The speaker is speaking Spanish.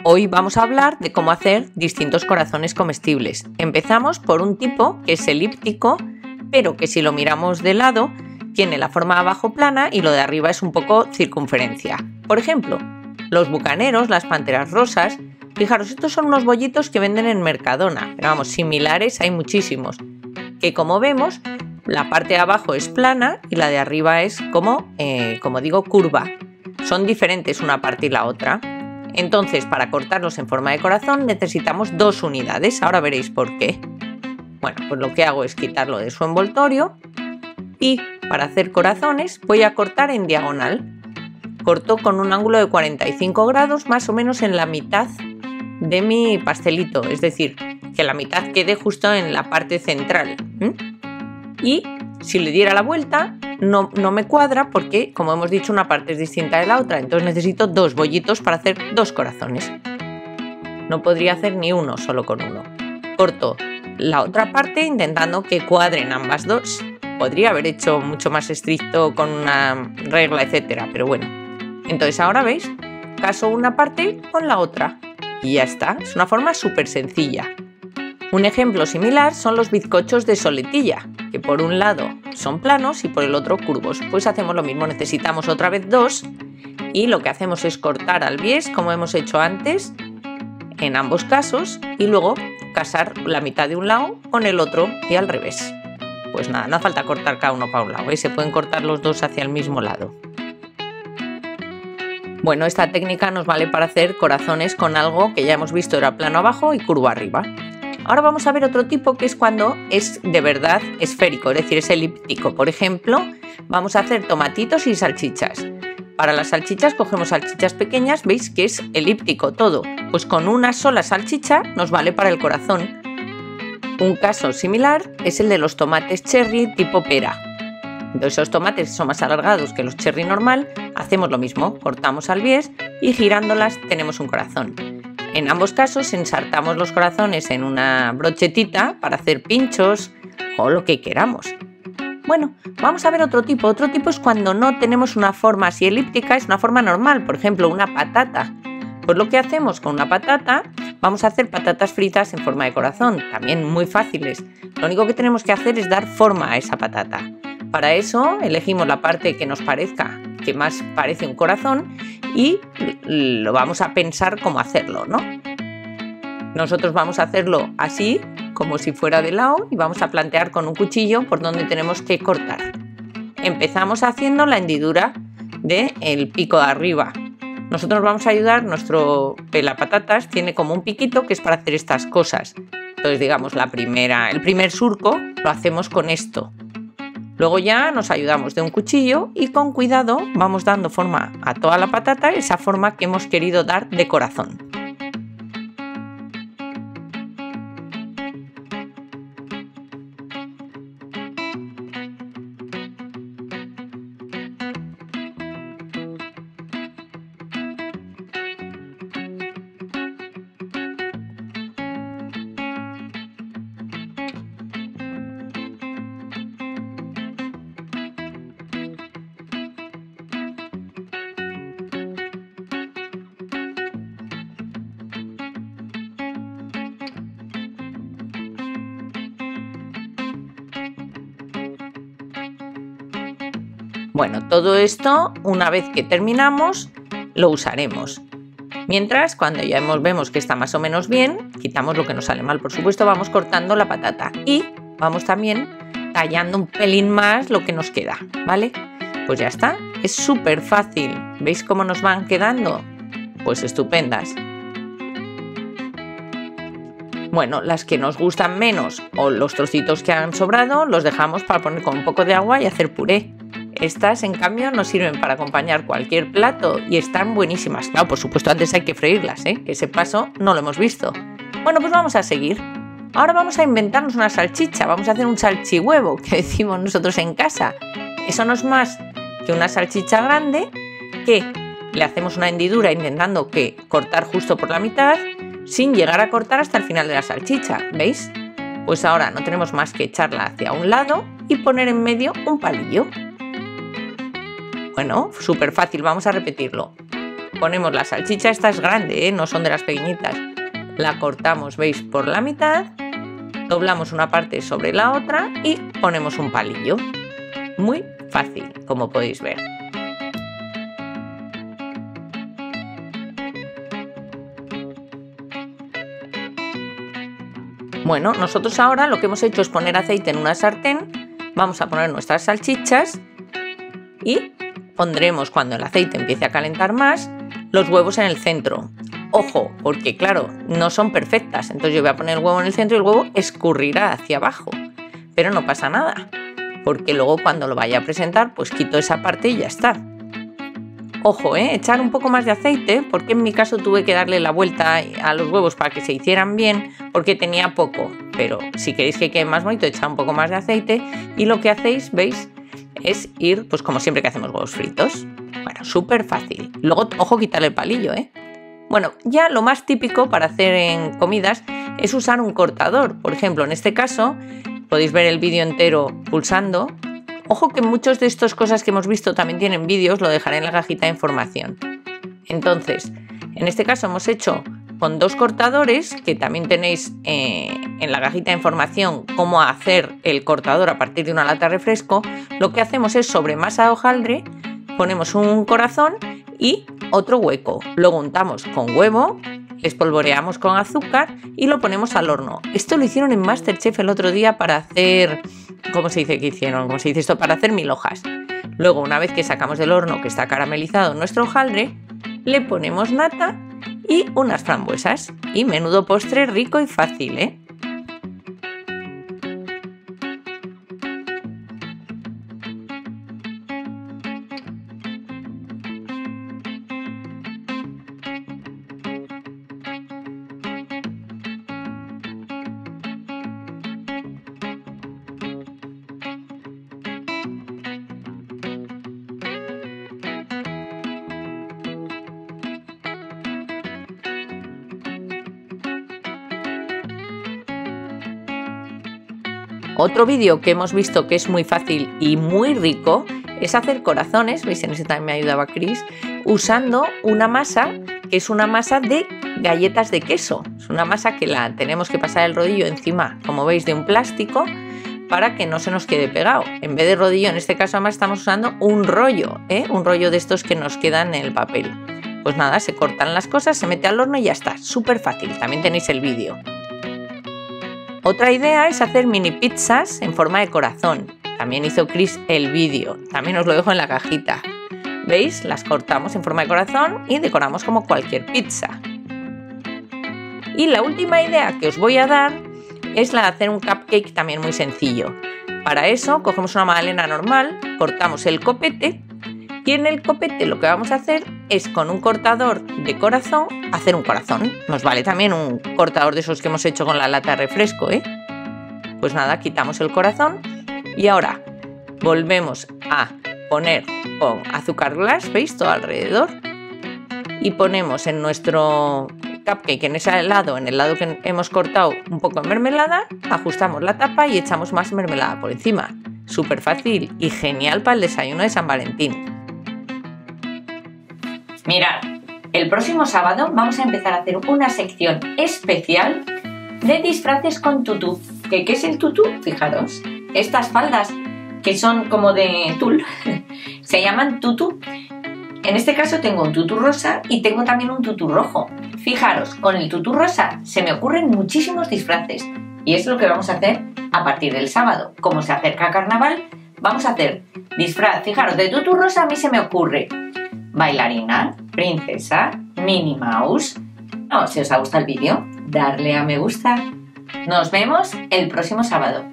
Hoy vamos a hablar de cómo hacer distintos corazones comestibles. Empezamos por un tipo que es elíptico, pero que si lo miramos de lado tiene la forma de abajo plana y lo de arriba es un poco circunferencia. Por ejemplo, los bucaneros, las panteras rosas. Fijaros, estos son unos bollitos que venden en Mercadona, pero vamos, similares hay muchísimos, que como vemos, la parte de abajo es plana y la de arriba es como digo, curva. Son diferentes una parte y la otra. Entonces, para cortarlos en forma de corazón necesitamos dos unidades. Ahora veréis por qué. Bueno, pues lo que hago es quitarlo de su envoltorio y para hacer corazones voy a cortar en diagonal. Corto con un ángulo de 45 grados, más o menos en la mitad de mi pastelito, es decir, que la mitad quede justo en la parte central. Y si le diera la vuelta no me cuadra porque, como hemos dicho, una parte es distinta de la otra, entonces necesito dos bollitos para hacer dos corazones. No podría hacer ni uno solo con uno. Corto la otra parte intentando que cuadren ambas dos. Podría haber hecho mucho más estricto con una regla, etcétera, pero bueno. Entonces ahora veis, caso una parte con la otra y ya está. Es una forma súper sencilla. Un ejemplo similar son los bizcochos de soletilla, que por un lado son planos y por el otro curvos. Pues hacemos lo mismo, necesitamos otra vez dos y lo que hacemos es cortar al bies, como hemos hecho antes, en ambos casos, y luego casar la mitad de un lado con el otro y al revés. Pues nada, no hace falta cortar cada uno para un lado, se pueden cortar los dos hacia el mismo lado. Bueno, esta técnica nos vale para hacer corazones con algo que ya hemos visto era plano abajo y curvo arriba. Ahora vamos a ver otro tipo que es cuando es de verdad esférico, es decir, es elíptico. Por ejemplo, vamos a hacer tomatitos y salchichas. Para las salchichas cogemos salchichas pequeñas, veis que es elíptico todo. Pues con una sola salchicha nos vale para el corazón. Un caso similar es el de los tomates cherry tipo pera. Entonces esos tomates son más alargados que los cherry normal, hacemos lo mismo, cortamos al bies y girándolas tenemos un corazón. En ambos casos ensartamos los corazones en una brochetita para hacer pinchos o lo que queramos. Bueno, vamos a ver otro tipo. Otro tipo es cuando no tenemos una forma así elíptica, es una forma normal, por ejemplo una patata. Pues lo que hacemos con una patata, vamos a hacer patatas fritas en forma de corazón, también muy fáciles. Lo único que tenemos que hacer es dar forma a esa patata. Para eso elegimos la parte que nos parezca que más parece un corazón y lo vamos a pensar cómo hacerlo, ¿no? Nosotros vamos a hacerlo así, como si fuera de lado, y vamos a plantear con un cuchillo por donde tenemos que cortar. Empezamos haciendo la hendidura del pico de arriba. Nosotros vamos a ayudar, nuestro pelapatatas tiene como un piquito que es para hacer estas cosas. Entonces, digamos, el primer surco lo hacemos con esto. Luego ya nos ayudamos de un cuchillo y con cuidado vamos dando forma a toda la patata, esa forma que hemos querido dar de corazón. Bueno, todo esto, una vez que terminamos, lo usaremos. Mientras, cuando ya vemos que está más o menos bien, quitamos lo que nos sale mal, por supuesto, vamos cortando la patata y vamos también tallando un pelín más lo que nos queda, ¿vale? Pues ya está, es súper fácil. ¿Veis cómo nos van quedando? Pues estupendas. Bueno, las que nos gustan menos o los trocitos que han sobrado los dejamos para poner con un poco de agua y hacer puré. Estas, en cambio, nos sirven para acompañar cualquier plato y están buenísimas. Claro, por supuesto, antes hay que freírlas, que ese paso no lo hemos visto. Bueno, pues vamos a seguir. Ahora vamos a inventarnos una salchicha. Vamos a hacer un salchihuevo, que decimos nosotros en casa. Eso no es más que una salchicha grande que le hacemos una hendidura intentando que cortar justo por la mitad sin llegar a cortar hasta el final de la salchicha. ¿Veis? Pues ahora no tenemos más que echarla hacia un lado y poner en medio un palillo. Bueno, súper fácil, vamos a repetirlo. ponemos la salchicha, esta es grande, no son de las pequeñitas. La cortamos, veis, por la mitad, doblamos una parte sobre la otra y ponemos un palillo. Muy fácil, como podéis ver. Bueno, nosotros ahora lo que hemos hecho es poner aceite en una sartén, vamos a poner nuestras salchichas y pondremos, cuando el aceite empiece a calentar más, los huevos en el centro. Ojo, porque claro, no son perfectas, entonces yo voy a poner el huevo en el centro y el huevo escurrirá hacia abajo, pero no pasa nada, porque luego cuando lo vaya a presentar, pues quito esa parte y ya está. Ojo, echar un poco más de aceite, porque en mi caso tuve que darle la vuelta a los huevos para que se hicieran bien, porque tenía poco. Pero si queréis que quede más bonito, echad un poco más de aceite y lo que hacéis, veis, es ir, pues como siempre que hacemos huevos fritos. Bueno, súper fácil. Luego, ojo, quitarle el palillo, Bueno, ya lo más típico para hacer en comidas es usar un cortador. Por ejemplo, en este caso, podéis ver el vídeo entero pulsando. Ojo que muchos de estas cosas que hemos visto también tienen vídeos, lo dejaré en la cajita de información. Entonces, en este caso hemos hecho con 2 cortadores, que también tenéis en la cajita de información cómo hacer el cortador a partir de una lata de refresco. Lo que hacemos es sobre masa de hojaldre, ponemos un corazón y otro hueco. Lo untamos con huevo, espolvoreamos con azúcar y lo ponemos al horno. Esto lo hicieron en MasterChef el otro día para hacer... ¿Cómo se dice que hicieron? ¿Cómo se dice esto? Para hacer 1000 hojas. Luego, una vez que sacamos del horno que está caramelizado nuestro hojaldre, le ponemos nata y unas frambuesas. Y menudo postre rico y fácil, Otro vídeo que hemos visto que es muy fácil y muy rico es hacer corazones, veis, en ese también me ayudaba Chris, usando una masa que es una masa de galletas de queso. Es una masa que la tenemos que pasar el rodillo encima, como veis, de un plástico para que no se nos quede pegado. En vez de rodillo, en este caso además estamos usando un rollo de estos que nos quedan en el papel. Pues nada, se cortan las cosas, se mete al horno y ya está, súper fácil, también tenéis el vídeo. Otra idea es hacer mini pizzas en forma de corazón. También hizo Chris el vídeo, también os lo dejo en la cajita. ¿Veis? Las cortamos en forma de corazón y decoramos como cualquier pizza. Y la última idea que os voy a dar es la de hacer un cupcake también muy sencillo. Para eso cogemos una magdalena normal, cortamos el copete y en el copete lo que vamos a hacer es con un cortador de corazón hacer un corazón. Nos vale también un cortador de esos que hemos hecho con la lata de refresco, Pues nada, quitamos el corazón y ahora volvemos a poner con azúcar glass, ¿veis? Todo alrededor. Y ponemos en nuestro cupcake, en ese lado, en el lado que hemos cortado, un poco de mermelada, ajustamos la tapa y echamos más mermelada por encima. Súper fácil y genial para el desayuno de San Valentín. Mirad, el próximo sábado vamos a empezar a hacer una sección especial de disfraces con tutú. ¿Qué es el tutú? Fijaros, estas faldas que son como de tul se llaman tutú. En este caso tengo un tutú rosa y tengo también un tutú rojo. Fijaros, con el tutú rosa se me ocurren muchísimos disfraces y es lo que vamos a hacer a partir del sábado. Como se acerca carnaval, vamos a hacer disfraz. Fijaros, de tutú rosa a mí se me ocurre bailarina, princesa, Minnie Mouse. Si os ha gustado el vídeo, darle a me gusta. Nos vemos el próximo sábado.